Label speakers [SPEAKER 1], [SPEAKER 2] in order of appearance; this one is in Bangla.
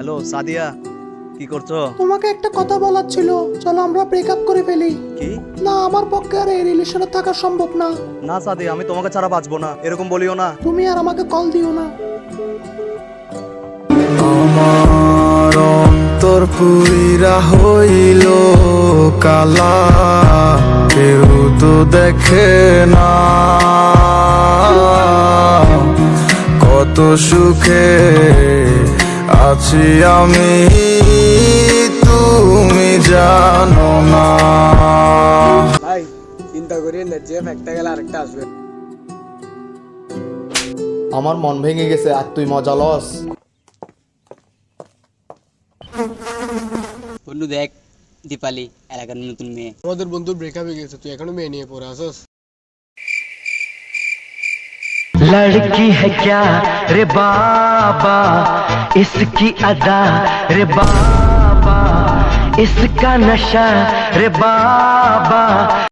[SPEAKER 1] হ্যালো সাদিয়া, কি করছো?
[SPEAKER 2] তোমাকে একটা কথা বলার ছিল, চলো আমরা ব্রেকআপ করে ফেলি।
[SPEAKER 1] কি?
[SPEAKER 2] না, আমার পক্ষে আর এই রিলেশনে থাকা সম্ভব না।
[SPEAKER 1] না সাদিয়া, আমি তোমাকে ছাড়া বাঁচবো না, এরকম বলিও না।
[SPEAKER 2] তুমি আর আমাকে কল দিও না।
[SPEAKER 3] আমার অন্তর পুইরা হইল কালা, কেউ তো দেখে না কত সুখে আছি আমি, তুমি জানো না।
[SPEAKER 4] ভাই চিন্তা করি না, যে একটা গেলে আরেকটা আসবে।
[SPEAKER 5] আমার মন ভেঙে গেছে আর তুই মজা লস।
[SPEAKER 6] বন্ধু দেখ, দীপালি এলাকার নতুন মেয়ে।
[SPEAKER 4] আমাদের বন্ধুর ব্রেকআপ হয়ে গেছে, তুই এখনো মেয়ে নিয়ে পড়ে আসস।
[SPEAKER 7] लड़की है क्या रे बाबा, इसकी अदा रे बाबा, इसका नशा रे बाबा।